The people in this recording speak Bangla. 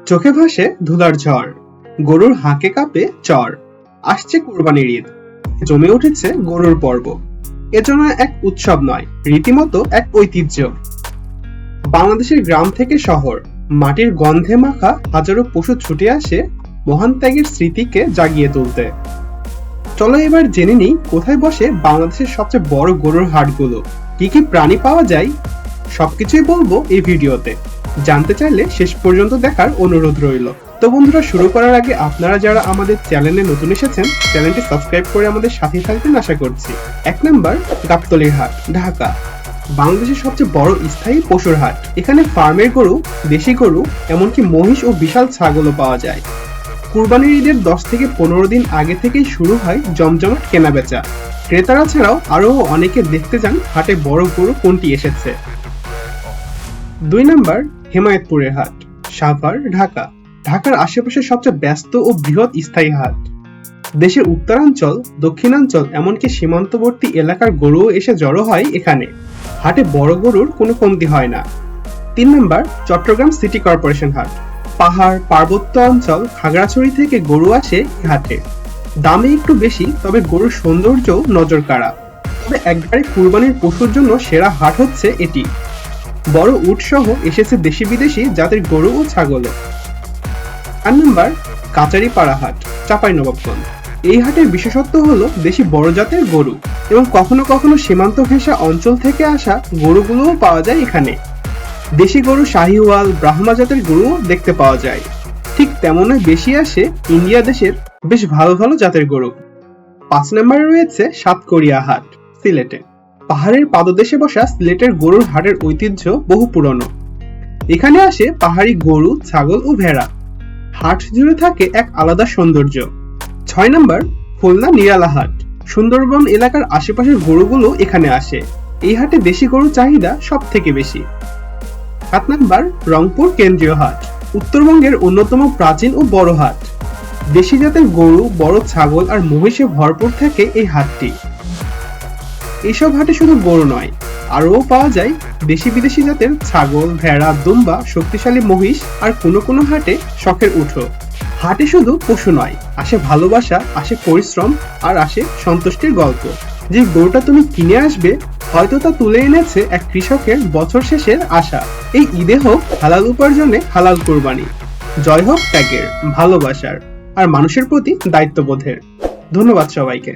চোখে ভাসে ধুলার ঝড়, গরুর হাঁকে কাঁপে চর। আসছে কুরবানির ঈদ, জমে উঠেছে গরুর পর্ব। এজন্য এক উৎসব নয়, রীতিমতো এক ঐতিহ্য। বাংলাদেশের গ্রাম থেকে শহর, মাটির গন্ধে মাখা হাজারো পশু ছুটে আসে মহান ত্যাগের স্মৃতিকে জাগিয়ে তুলতে। চলো এবার জেনে নিই কোথায় বসে বাংলাদেশের সবচেয়ে বড় গরুর হাটগুলো, কি কি প্রাণী পাওয়া যায়, সবকিছুই বলবো এই ভিডিওতে। জানতে চাইলে শেষ পর্যন্ত দেখার অনুরোধ রইল। তো বন্ধুরা, শুরু করার আগে আপনারা যারা আমাদের চ্যানেলে নতুন এসেছেন, চ্যানেলটি সাবস্ক্রাইব করে আমাদের সাথে থাকবেন আশা করছি। 1 নম্বর, গাবতলীর হাট, ঢাকা। বাংলাদেশের সবচেয়ে বড় স্থায়ী পশুর হাট। এখানে ফার্মের গরু, দেশি গরু, এমনকি মহিষ ও বিশাল ছাগলও পাওয়া যায়। কুরবানির ঈদের 10 থেকে 15 দিন আগে থেকেই শুরু হয় জমজমাট কেনাবেচা। ক্রেতারা ছাড়াও আরো অনেকে দেখতে যান হাটে বড় গরু কোনটি এসেছে। 2 নম্বর, হেমায়েতপুরের হাট, সাভার, ঢাকা। ঢাকার আশেপাশে সবচেয়ে ব্যস্ত ও বৃহৎ স্থায়ী হাট। দেশের উত্তরাঞ্চল, দক্ষিণাঞ্চল, এমনকি সীমান্তবর্তী এলাকার গরুও এসে জড়ো হয় এখানে। হাটে বড় গরুর কোনো কমতি হয় না। 3 নম্বর, চট্টগ্রাম সিটি কর্পোরেশন হাট। পাহাড়, পার্বত্য অঞ্চল, খাগড়াছড়ি থেকে গরু আসে এই হাটে। দামে একটু বেশি, তবে গরুর সৌন্দর্যও নজর কাড়া। তবে একবারে কুরবানির পশুর জন্য সেরা হাট হচ্ছে এটি। বড় উট সহ এসেছে দেশি বিদেশি জাতের গরু ও ছাগলও। 4 নম্বর, কাচারিপাড়া হাট, চাঁপাইনবাবগঞ্জ। এই হাটের বিশেষত্ব হলো দেশি বড় জাতের গরু এবং কখনো কখনো সীমান্ত ঘেঁষা অঞ্চল থেকে আসা গরুগুলোও পাওয়া যায় এখানে। দেশি গরু, শাহিওয়াল, ব্রাহ্মা জাতের গরুও দেখতে পাওয়া যায়। ঠিক তেমনই বেশি আসে ইন্ডিয়া দেশের বেশ ভালো ভালো জাতের গরু। 5 নম্বরে রয়েছে সাতকড়িয়া হাট, সিলেটে। পাহাড়ের পাদদেশে বসা সিলেটের গরুর হাটের ঐতিহ্য বহু পুরনো। এখানে আসে পাহাড়ি গরু, ছাগল ও ভেড়া। হাট জুড়ে থাকে এক আলাদা সৌন্দর্য। 6 নম্বর, খুলনা নিরালা হাট। সুন্দরবন এলাকার আশেপাশের গরুগুলো এখানে আসে। এই হাটে দেশি গরুর চাহিদা সব থেকে বেশি। 7 নম্বর, রংপুর কেন্দ্রীয় হাট, উত্তরবঙ্গের অন্যতম প্রাচীন ও বড় হাট। দেশি জাতের গরু, বড় ছাগল আর মহিষে ভরপুর থাকে এই হাটটি। এইসব হাটে শুধু গরু নয়, আরও পাওয়া যায় দেশি বিদেশি জাতের ছাগল, ভেড়া, দুম্বা, শক্তিশালী মহিষ আর কোনো কোনো হাটে শখের উঠো। হাটে শুধু পশু নয়, আসে ভালোবাসা, আসে পরিশ্রম আর আসে সন্তুষ্টির গল্প। যে গরুটা তুমি কিনে আসবে, হয়তো তা তুলে এনেছে এক কৃষকের বছর শেষের আশা। এই ঈদে হোক হালাল উপার্জনে হালাল কুরবানি। জয় হোক ত্যাগের, ভালোবাসার আর মানুষের প্রতি দায়িত্ববোধের। ধন্যবাদ সবাইকে।